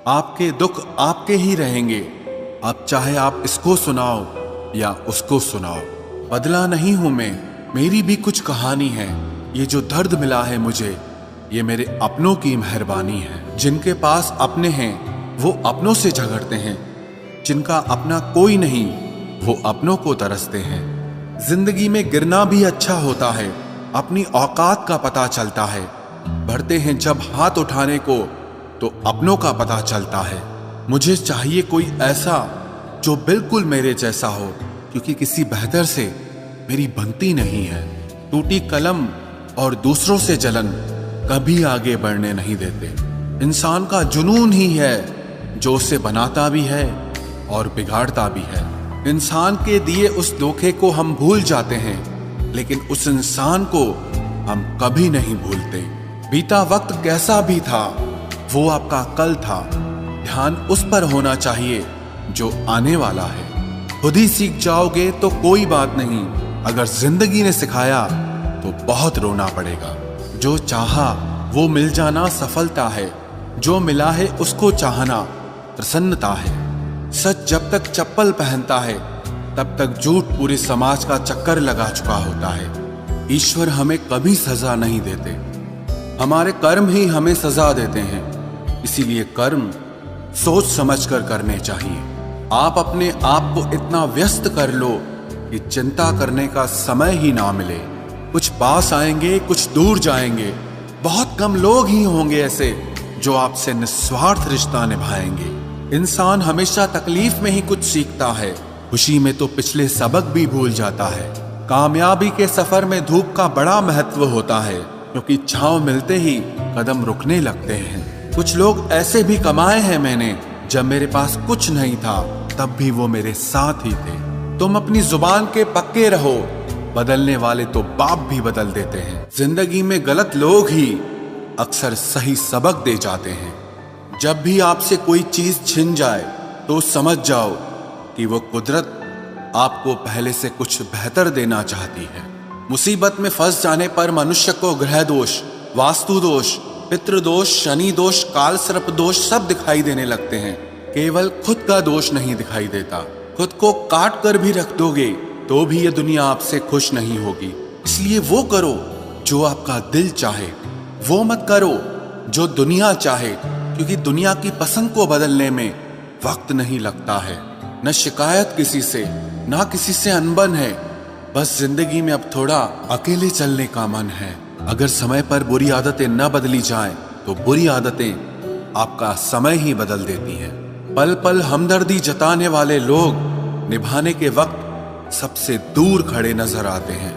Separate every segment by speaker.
Speaker 1: आपके दुख आपके ही रहेंगे। अब चाहे आप इसको सुनाओ या उसको सुनाओ, बदला नहीं हूं मैं, मेरी भी कुछ कहानी है। ये जो दर्द मिला है मुझे, ये मेरे अपनों की मेहरबानी है। जिनके पास अपने हैं वो अपनों से झगड़ते हैं, जिनका अपना कोई नहीं वो अपनों को तरसते हैं। जिंदगी में गिरना भी अच्छा होता है, अपनी औकात का पता चलता है। बढ़ते हैं जब हाथ उठाने को तो अपनों का पता चलता है। मुझे चाहिए कोई ऐसा जो बिल्कुल मेरे जैसा हो, क्योंकि किसी बेहतर से मेरी बनती नहीं है। टूटी कलम और दूसरों से जलन कभी आगे बढ़ने नहीं देते। इंसान का जुनून ही है जो उसे बनाता भी है और बिगाड़ता भी है। इंसान के दिए उस धोखे को हम भूल जाते हैं, लेकिन उस इंसान को हम कभी नहीं भूलते। बीता वक्त कैसा भी था, वो आपका कल था। ध्यान उस पर होना चाहिए जो आने वाला है। खुद ही सीख जाओगे तो कोई बात नहीं, अगर जिंदगी ने सिखाया तो बहुत रोना पड़ेगा। जो चाहा वो मिल जाना सफलता है, जो मिला है उसको चाहना प्रसन्नता है। सच जब तक चप्पल पहनता है तब तक झूठ पूरे समाज का चक्कर लगा चुका होता है। ईश्वर हमें कभी सजा नहीं देते, हमारे कर्म ही हमें सजा देते हैं। इसीलिए कर्म सोच समझकर करने चाहिए। आप अपने आप को इतना व्यस्त कर लो कि चिंता करने का समय ही ना मिले। कुछ पास आएंगे, कुछ दूर जाएंगे। बहुत कम लोग ही होंगे ऐसे जो आपसे निस्वार्थ रिश्ता निभाएंगे। इंसान हमेशा तकलीफ में ही कुछ सीखता है, खुशी में तो पिछले सबक भी भूल जाता है। कामयाबी के सफर में धूप का बड़ा महत्व होता है, क्योंकि छांव मिलते ही कदम रुकने लगते हैं। कुछ लोग ऐसे भी कमाए हैं मैंने, जब मेरे पास कुछ नहीं था तब भी वो मेरे साथ ही थे। तुम अपनी जुबान के पक्के रहो, बदलने वाले तो बाप भी बदल देते हैं। जिंदगी में गलत लोग ही अक्सर सही सबक दे जाते हैं। जब भी आपसे कोई चीज छिन जाए तो समझ जाओ कि वो कुदरत आपको पहले से कुछ बेहतर देना चाहती है। मुसीबत में फंस जाने पर मनुष्य को ग्रह दोष, वास्तु दोष, पितृ दोष, शनि दोष, काल सर्प दोष सब दिखाई देने लगते हैं। केवल खुद का दोष नहीं दिखाई देता। खुद को काट कर भी रख दोगे तो भी ये दुनिया आपसे खुश नहीं होगी। इसलिए वो करो जो आपका दिल चाहे, वो मत करो जो दुनिया चाहे, क्योंकि दुनिया की पसंद को बदलने में वक्त नहीं लगता है। न शिकायत किसी से, ना किसी से अनबन है। बस जिंदगी में अब थोड़ा अकेले चलने का मन है। अगर समय पर बुरी आदतें न बदली जाएं, तो बुरी आदतें आपका समय ही बदल देती हैं। पल पल हमदर्दी जताने वाले लोग निभाने के वक्त सबसे दूर खड़े नजर आते हैं।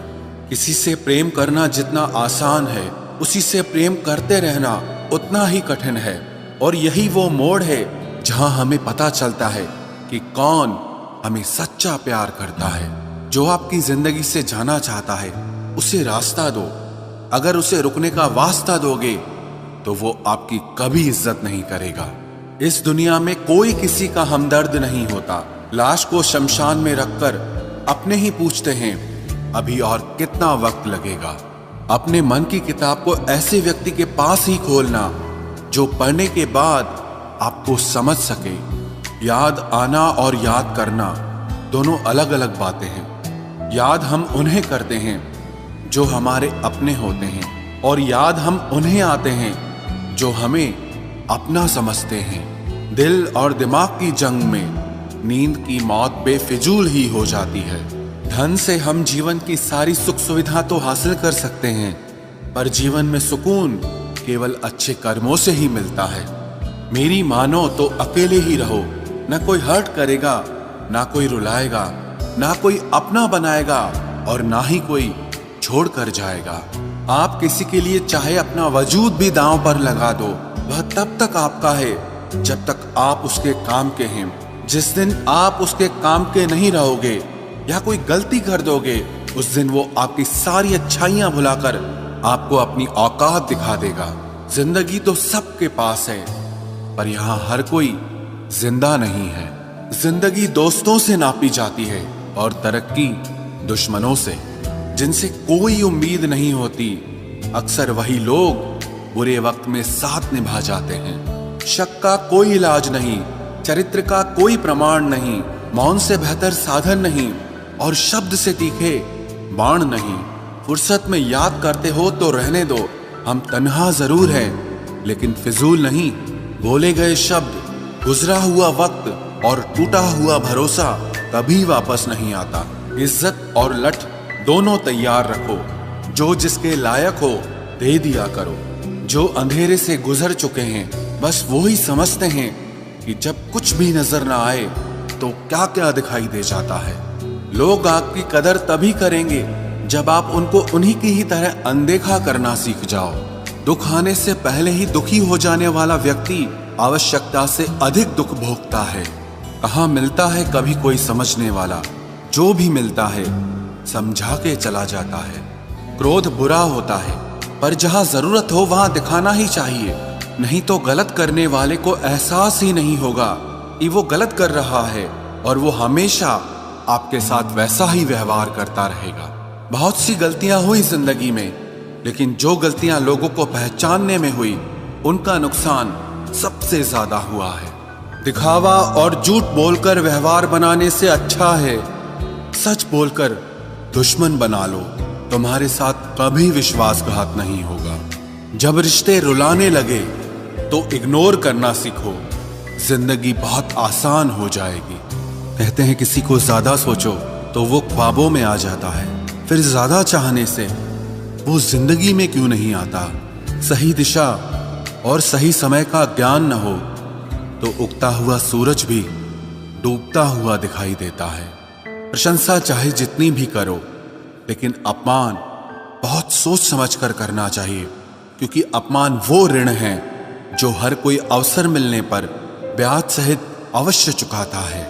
Speaker 1: किसी से प्रेम करना जितना आसान है, उसी से प्रेम करते रहना उतना ही कठिन है। और यही वो मोड़ है जहां हमें पता चलता है कि कौन हमें सच्चा प्यार करता है। जो आपकी जिंदगी से जाना चाहता है उसे रास्ता दो। अगर उसे रुकने का वास्ता दोगे तो वो आपकी कभी इज्जत नहीं करेगा। इस दुनिया में कोई किसी का हमदर्द नहीं होता। लाश को शमशान में रखकर अपने ही पूछते हैं अभी और कितना वक्त लगेगा। अपने मन की किताब को ऐसे व्यक्ति के पास ही खोलना जो पढ़ने के बाद आपको समझ सके। याद आना और याद करना दोनों अलग अलग बातें हैं। याद हम उन्हें करते हैं जो हमारे अपने होते हैं, और याद हम उन्हें आते हैं जो हमें अपना समझते हैं। दिल और दिमाग की जंग में नींद की मौत बेफिजूल ही हो जाती है। धन से हम जीवन की सारी सुख सुविधा तो हासिल कर सकते हैं, पर जीवन में सुकून केवल अच्छे कर्मों से ही मिलता है। मेरी मानो तो अकेले ही रहो। न कोई हर्ट करेगा, ना कोई रुलाएगा, ना कोई अपना बनाएगा, और ना ही कोई छोड़ कर जाएगा। आप किसी के लिए चाहे अपना वजूद भी दांव पर लगा दो, वह तब तक आपका है जब तक आप उसके काम के हैं। जिस दिन आप उसके काम के नहीं रहोगे या कोई गलती कर दोगे, उस दिन वो आपकी सारी अच्छाइयां भुलाकर आपको अपनी औकात दिखा देगा। जिंदगी तो सबके पास है, पर यहाँ हर कोई जिंदा नहीं है। जिंदगी दोस्तों से नापी जाती है और तरक्की दुश्मनों से। जिनसे कोई उम्मीद नहीं होती, अक्सर वही लोग बुरे वक्त में साथ निभा जाते हैं। शक का कोई इलाज नहीं, चरित्र का कोई प्रमाण नहीं, मौन से बेहतर साधन नहीं और शब्द से तीखे बाण नहीं। फुर्सत में याद करते हो तो रहने दो, हम तन्हा जरूर हैं लेकिन फिजूल नहीं। बोले गए शब्द, गुजरा हुआ वक्त और टूटा हुआ भरोसा कभी वापस नहीं आता। इज्जत और लठ दोनों तैयार रखो, जो जिसके लायक हो दे दिया करो। जो अंधेरे से गुजर चुके हैं बस वो ही समझते हैं कि जब कुछ भी नजर ना आए तो क्या क्या दिखाई दे जाता है। लोग आपकी कदर तभी करेंगे जब आप उनको उन्हीं की ही तरह अनदेखा करना सीख जाओ। दुख आने से पहले ही दुखी हो जाने वाला व्यक्ति आवश्यकता से अधिक दुख भोगता है। कहाँ मिलता है कभी कोई समझने वाला, जो भी मिलता है समझा के चला जाता है। क्रोध बुरा होता है पर जहाँ जरूरत हो वहां दिखाना ही चाहिए, नहीं तो गलत करने वाले को एहसास ही नहीं होगा कि वो गलत कर रहा है और वो हमेशा आपके साथ वैसा ही व्यवहार करता रहेगा। बहुत सी गलतियां हुई जिंदगी में, लेकिन जो गलतियां लोगों को पहचानने में हुई उनका नुकसान सबसे ज्यादा हुआ है। दिखावा और झूठ बोलकर व्यवहार बनाने से अच्छा है सच बोलकर दुश्मन बना लो, तुम्हारे साथ कभी विश्वासघात नहीं होगा। जब रिश्ते रुलाने लगे तो इग्नोर करना सीखो, जिंदगी बहुत आसान हो जाएगी। कहते हैं किसी को ज्यादा सोचो तो वो ख्वाबों में आ जाता है, फिर ज्यादा चाहने से वो जिंदगी में क्यों नहीं आता। सही दिशा और सही समय का ज्ञान न हो तो उगता हुआ सूरज भी डूबता हुआ दिखाई देता है। प्रशंसा चाहे जितनी भी करो, लेकिन अपमान बहुत सोच समझकर करना चाहिए, क्योंकि अपमान वो ऋण है जो हर कोई अवसर मिलने पर ब्याज सहित अवश्य चुकाता है।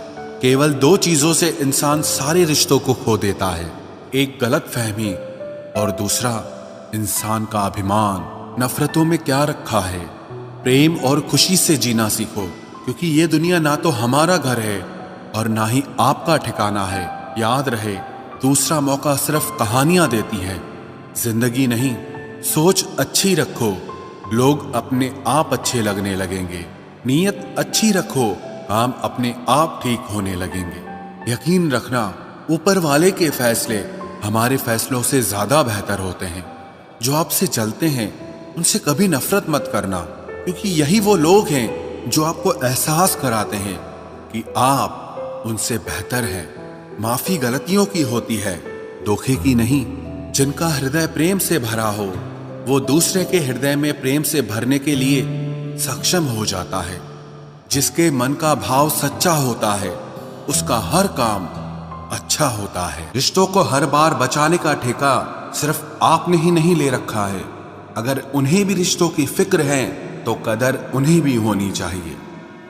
Speaker 1: केवल दो चीजों से इंसान सारे रिश्तों को खो देता है, एक गलतफहमी और दूसरा इंसान का अभिमान। नफरतों में क्या रखा है, प्रेम और खुशी से जीना सीखो, क्योंकि ये दुनिया ना तो हमारा घर है और ना ही आपका ठिकाना है। याद रहे, दूसरा मौका सिर्फ कहानियां देती है, जिंदगी नहीं। सोच अच्छी रखो, लोग अपने आप अच्छे लगने लगेंगे। नीयत अच्छी रखो, काम अपने आप ठीक होने लगेंगे। यकीन रखना, ऊपर वाले के फैसले हमारे फैसलों से ज्यादा बेहतर होते हैं। जो आपसे जलते हैं उनसे कभी नफरत मत करना, क्योंकि यही वो लोग हैं जो आपको एहसास कराते हैं कि आप उनसे बेहतर हैं। माफी गलतियों की होती है, धोखे की नहीं। जिनका हृदय प्रेम से भरा हो वो दूसरे के हृदय में प्रेम से भरने के लिए सक्षम हो जाता है। जिसके मन का भाव सच्चा होता है उसका हर काम अच्छा होता है। रिश्तों को हर बार बचाने का ठेका सिर्फ आपने ही नहीं ले रखा है। अगर उन्हें भी रिश्तों की फिक्र है तो कदर उन्हें भी होनी चाहिए।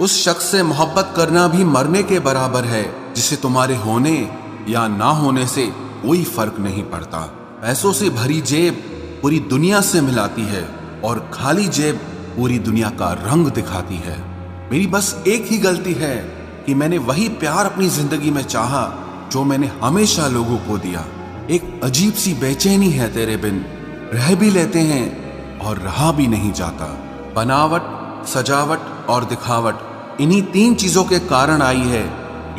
Speaker 1: उस शख्स से मोहब्बत करना भी मरने के बराबर है जिसे तुम्हारे होने या ना होने से कोई फर्क नहीं पड़ता। पैसों से भरी जेब पूरी दुनिया से मिलाती है और खाली जेब पूरी दुनिया का रंग दिखाती है। मेरी बस एक ही गलती है कि मैंने वही प्यार अपनी जिंदगी में चाहा जो मैंने हमेशा लोगों को दिया। एक अजीब सी बेचैनी है तेरे बिन, रह भी लेते हैं और रहा भी नहीं जाता। बनावट, सजावट और दिखावट, इन्हीं तीन चीजों के कारण आई है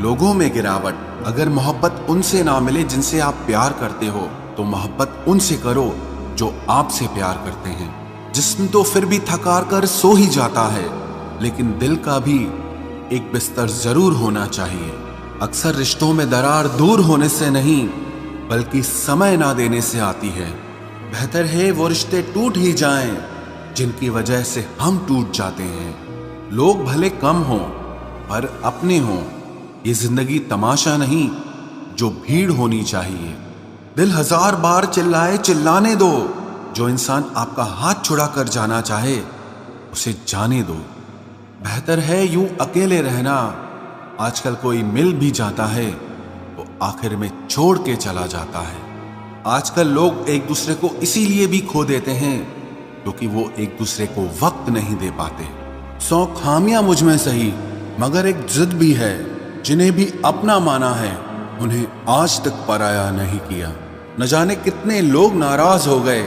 Speaker 1: लोगों में गिरावट। अगर मोहब्बत उनसे ना मिले जिनसे आप प्यार करते हो तो मोहब्बत उनसे करो जो आपसे प्यार करते हैं। जिस्म तो फिर भी थकार कर सो ही जाता है, लेकिन दिल का भी एक बिस्तर जरूर होना चाहिए। अक्सर रिश्तों में दरार दूर होने से नहीं बल्कि समय ना देने से आती है। बेहतर है वो रिश्ते टूट ही जाएं जिनकी वजह से हम टूट जाते हैं। लोग भले कम हों पर अपने हों, ये जिंदगी तमाशा नहीं जो भीड़ होनी चाहिए। दिल हजार बार चिल्लाए चिल्लाने दो, जो इंसान आपका हाथ छुड़ा कर जाना चाहे उसे जाने दो। बेहतर है यूं अकेले रहना, आजकल कोई मिल भी जाता है वो आखिर में छोड़ के चला जाता है। आजकल लोग एक दूसरे को इसीलिए भी खो देते हैं क्योंकि वो एक दूसरे को वक्त नहीं दे पाते। 100 खामियां मुझ में सही, मगर एक जिद भी है। जिन्हें भी अपना माना है उन्हें आज तक पराया नहीं किया। न जाने कितने लोग नाराज हो गए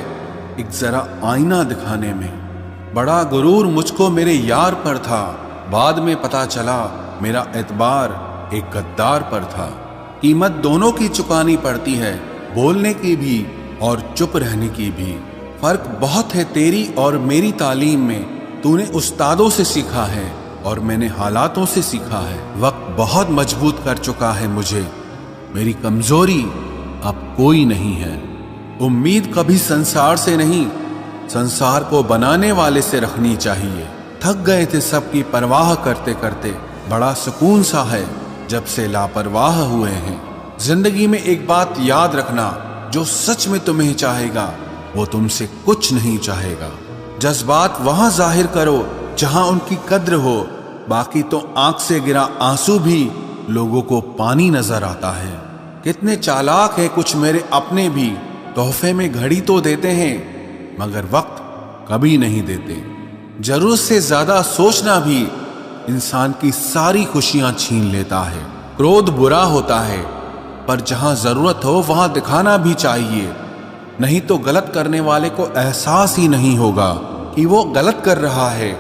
Speaker 1: एक जरा आईना दिखाने में। बड़ा गुरूर मुझको मेरे यार पर था, बाद में पता चला मेरा एतबार एक गद्दार पर था। कीमत दोनों की चुकानी पड़ती है, बोलने की भी और चुप रहने की भी। फर्क बहुत है तेरी और मेरी तालीम में। तूने उस्तादों से सीखा है और मैंने हालातों से सीखा है। वक्त बहुत मजबूत कर चुका है मुझे, मेरी कमजोरी अब कोई नहीं है। उम्मीद कभी संसार से नहीं, संसार को बनाने वाले से रखनी चाहिए। थक गए थे सबकी परवाह करते करते, बड़ा सुकून सा है जब से लापरवाह हुए हैं। जिंदगी में एक बात याद रखना, जो सच में तुम्हें चाहेगा वो तुमसे कुछ नहीं चाहेगा। जज्बात वहां जाहिर करो जहां उनकी कद्र हो, बाकी तो आंख से गिरा आंसू भी लोगों को पानी नजर आता है। कितने चालाक है कुछ मेरे अपने भी, तोहफे में घड़ी तो देते हैं मगर वक्त कभी नहीं देते। जरूरत से ज्यादा सोचना भी इंसान की सारी खुशियां छीन लेता है। क्रोध बुरा होता है, पर जहां जरूरत हो वहां दिखाना भी चाहिए, नहीं तो गलत करने वाले को एहसास ही नहीं होगा कि वो गलत कर रहा है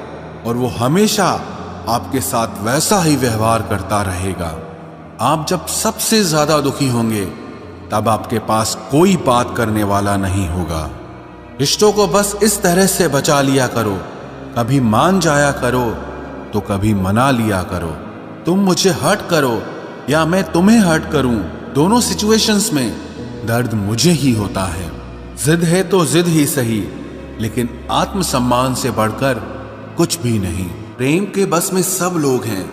Speaker 1: और वो हमेशा आपके साथ वैसा ही व्यवहार करता रहेगा। आप जब सबसे ज्यादा दुखी होंगे तब आपके पास कोई बात करने वाला नहीं होगा। रिश्तों को बस इस तरह से बचा लिया करो, कभी मान जाया करो तो कभी मना लिया करो। तुम मुझे हर्ट करो या मैं तुम्हें हर्ट करूं, दोनों सिचुएशंस में दर्द मुझे ही होता है। जिद है तो जिद ही सही, लेकिन आत्मसम्मान से बढ़कर कुछ भी नहीं। प्रेम के बस में सब लोग हैं,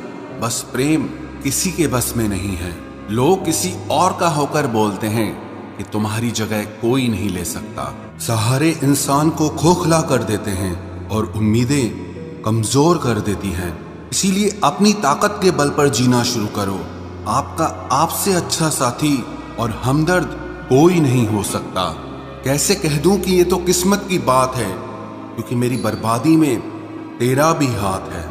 Speaker 1: बस प्रेम किसी के बस में नहीं है। लोग किसी और का होकर बोलते हैं कि तुम्हारी जगह कोई नहीं ले सकता। सहारे इंसान को खोखला कर देते हैं और उम्मीदें कमजोर कर देती हैं। इसीलिए अपनी ताकत के बल पर जीना शुरू करो। आपका आपसे अच्छा साथी और हमदर्द कोई नहीं हो सकता। कैसे कह दूं कि ये तो किस्मत की बात है, क्योंकि मेरी बर्बादी में तेरा भी हाथ है।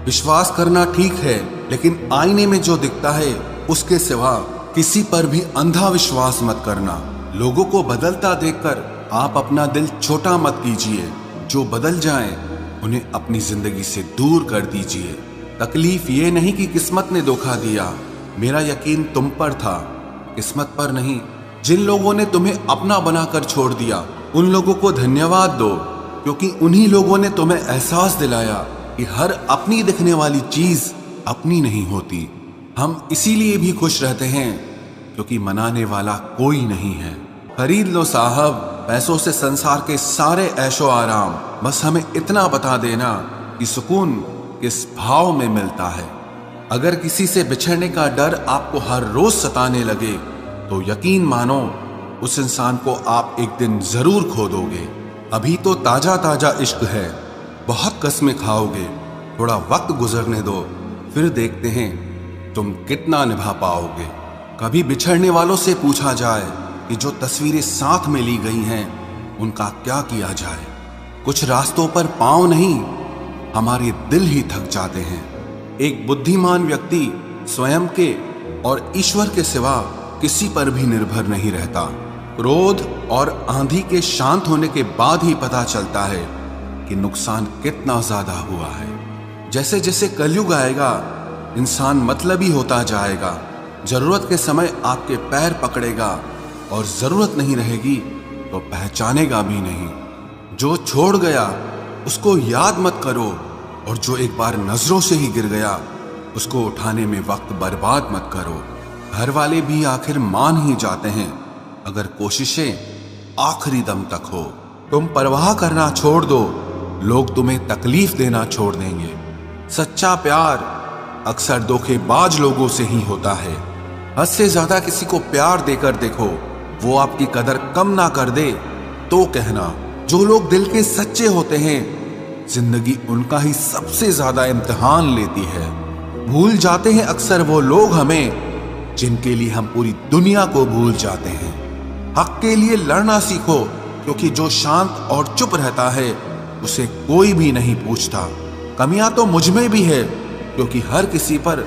Speaker 1: विश्वास करना ठीक है, लेकिन आईने में जो दिखता है उसके सिवा किसी पर भी अंधा विश्वास मत करना। लोगों को बदलता देखकर आप अपना दिल छोटा मत कीजिए। जो बदल जाएं, उन्हें अपनी जिंदगी से दूर कर दीजिए। तकलीफ ये नहीं कि किस्मत ने धोखा दिया, मेरा यकीन तुम पर था, किस्मत पर नहीं। जिन लोगों ने तुम्हें अपना बनाकर छोड़ दिया, उन लोगों को धन्यवाद दो, क्योंकि उन्हीं लोगों ने तुम्हें एहसास दिलाया कि हर अपनी दिखने वाली चीज अपनी नहीं होती। हम इसीलिए भी खुश रहते हैं क्योंकि मनाने वाला कोई नहीं है। खरीद लो साहब पैसों से संसार के सारे ऐशो आराम, बस हमें इतना बता देना कि सुकून किस भाव में मिलता है। अगर किसी से बिछड़ने का डर आपको हर रोज सताने लगे तो यकीन मानो उस इंसान को आप एक दिन जरूर खो दोगे। अभी तो ताजा ताजा इश्क है, बहुत कस्में खाओगे। थोड़ा वक्त गुजरने दो, फिर देखते हैं तुम कितना निभा पाओगे। कभी बिछड़ने वालों से पूछा जाए कि जो तस्वीरें साथ में ली गई हैं उनका क्या किया जाए। कुछ रास्तों पर पांव नहीं, हमारे दिल ही थक जाते हैं। एक बुद्धिमान व्यक्ति स्वयं के और ईश्वर के सिवा किसी पर भी निर्भर नहीं रहता। क्रोध और आंधी के शांत होने के बाद ही पता चलता है कि नुकसान कितना ज्यादा हुआ है। जैसे जैसे कलयुग आएगा इंसान मतलबी होता जाएगा। जरूरत के समय आपके पैर पकड़ेगा और जरूरत नहीं रहेगी तो पहचानेगा भी नहीं। जो छोड़ गया उसको याद मत करो, और जो एक बार नजरों से ही गिर गया उसको उठाने में वक्त बर्बाद मत करो। घर वाले भी आखिर मान ही जाते हैं अगर कोशिशें आखिरी दम तक हो। तुम परवाह करना छोड़ दो, लोग तुम्हें तकलीफ देना छोड़ देंगे। सच्चा प्यार अक्सर धोखेबाज लोगों से ही होता है। हद से ज्यादा किसी को प्यार देकर देखो, वो आपकी कदर कम ना कर दे तो कहना। जो लोग दिल के सच्चे होते हैं जिंदगी उनका ही सबसे ज्यादा इम्तिहान लेती है। भूल जाते हैं अक्सर वो लोग हमें जिनके लिए हम पूरी दुनिया को भूल जाते हैं। हक के लिए लड़ना सीखो, क्योंकि जो शांत और चुप रहता है उसे कोई भी नहीं पूछता। कमियां तो मुझ में भी है, क्योंकि हर किसी पर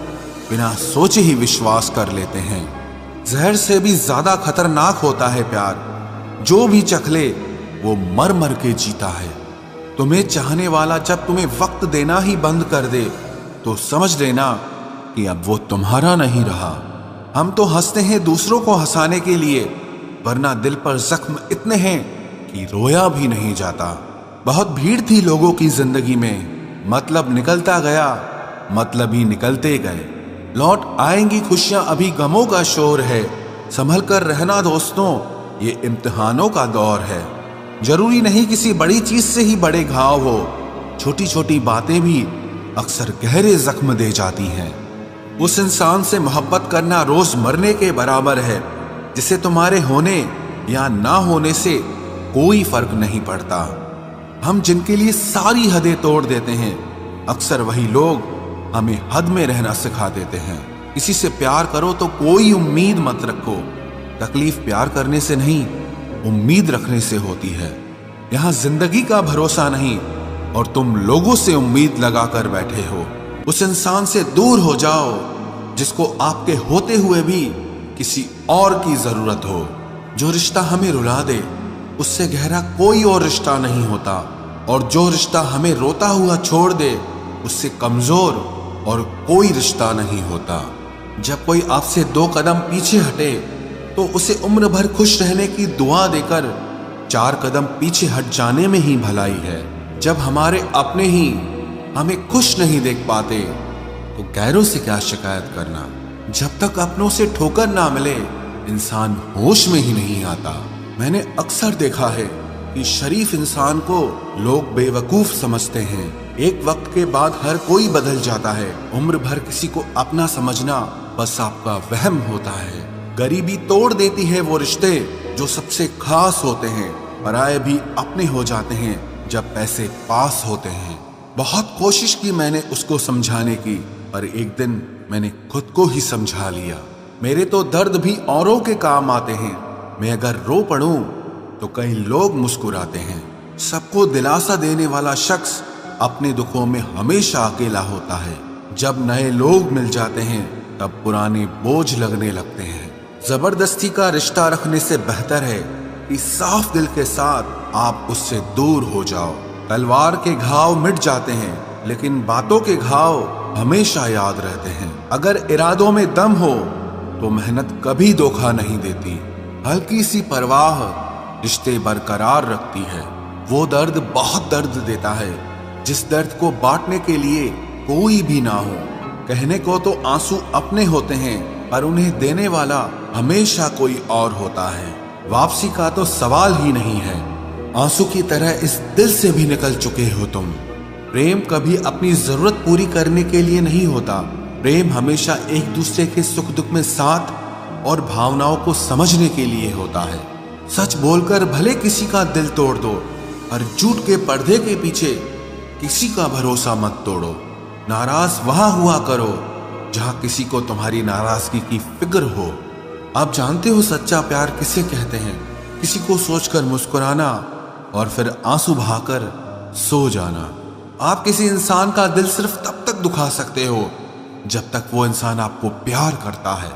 Speaker 1: बिना सोचे ही विश्वास कर लेते हैं। जहर से भी ज्यादा खतरनाक होता है प्यार, जो भी चख ले वो मर मर के जीता है। तुम्हें चाहने वाला जब तुम्हें वक्त देना ही बंद कर दे तो समझ लेना कि अब वो तुम्हारा नहीं रहा। हम तो हंसते हैं दूसरों को हंसाने के लिए, वरना दिल पर जख्म इतने हैं कि रोया भी नहीं जाता। बहुत भीड़ थी लोगों की जिंदगी में, मतलब निकलता गया, मतलब ही निकलते गए। लौट आएंगी खुशियां, अभी गमों का शोर है। संभल कर रहना दोस्तों, ये इम्तिहानों का दौर है। जरूरी नहीं किसी बड़ी चीज से ही बड़े घाव हो, छोटी छोटी बातें भी अक्सर गहरे जख्म दे जाती हैं। उस इंसान से मोहब्बत करना रोज मरने के बराबर है, जिसे तुम्हारे होने या ना होने से कोई फर्क नहीं पड़ता। हम जिनके लिए सारी हदें तोड़ देते हैं, अक्सर वही लोग हमें हद में रहना सिखा देते हैं। किसी से प्यार करो तो कोई उम्मीद मत रखो। तकलीफ प्यार करने से नहीं, उम्मीद रखने से होती है। यहां जिंदगी का भरोसा नहीं और तुम लोगों से उम्मीद लगाकर बैठे हो। उस इंसान से दूर हो जाओ जिसको आपके होते हुए भी किसी और की जरूरत हो। जो रिश्ता हमें रुला दे उससे गहरा कोई और रिश्ता नहीं होता, और जो रिश्ता हमें रोता हुआ छोड़ दे उससे कमजोर और कोई रिश्ता नहीं होता। जब कोई आपसे 2 कदम पीछे हटे तो उसे उम्र भर खुश रहने की दुआ देकर 4 कदम पीछे हट जाने में ही भलाई है। जब हमारे अपने ही हमें खुश नहीं देख पाते तो गैरों से क्या शिकायत करना। जब तक अपनों से ठोकर ना मिले इंसान होश में ही नहीं आता। मैंने अक्सर देखा है कि शरीफ इंसान को लोग बेवकूफ समझते हैं। एक वक्त के बाद हर कोई बदल जाता है। उम्र भर किसी को अपना समझना बस आपका वहम होता है। गरीबी तोड़ देती है वो रिश्ते जो सबसे खास होते हैं। पराये भी अपने हो जाते हैं जब पैसे पास होते हैं। बहुत कोशिश की मैंने उसको समझाने की, पर एक दिन मैंने खुद को ही समझा लिया। मेरे तो दर्द भी औरों के काम आते हैं। मैं अगर रो पड़ूं तो कई लोग मुस्कुराते हैं। सबको दिलासा देने वाला शख्स अपने दुखों में हमेशा अकेला होता है। जब नए लोग मिल जाते हैं तब पुराने बोझ लगने लगते हैं। जबरदस्ती का रिश्ता रखने से बेहतर है कि साफ दिल के साथ आप उससे दूर हो जाओ। तलवार के घाव मिट जाते हैं, लेकिन बातों के घाव हमेशा याद रहते हैं। अगर इरादों में दम हो तो मेहनत कभी धोखा नहीं देती। हल्की सी परवाह रिश्ते बरकरार रखती है। वो दर्द बहुत दर्द देता है जिस दर्द को बांटने के लिए कोई भी ना हो। कहने को तो आंसू अपने होते हैं, पर उन्हें देने वाला हमेशा कोई और होता है। वापसी का तो सवाल ही नहीं है। आंसू की तरह इस दिल से भी निकल चुके हो तुम। प्रेम कभी अपनी जरूरत पूरी करने के लिए नहीं होता। प्रेम हमेशा एक दूसरे के सुख दुख में साथ और भावनाओं को समझने के लिए होता है। सच बोलकर भले किसी का दिल तोड़ दो, पर झूठ के पर्दे के पीछे किसी का भरोसा मत तोड़ो। नाराज वहां हुआ करो जहां किसी को तुम्हारी नाराजगी की फिक्र हो। आप जानते हो सच्चा प्यार किसे कहते हैं? किसी को सोचकर मुस्कुराना और फिर आंसू बहाकर सो जाना। आप किसी इंसान का दिल सिर्फ तब तक दुखा सकते हो जब तक वो इंसान आपको प्यार करता है।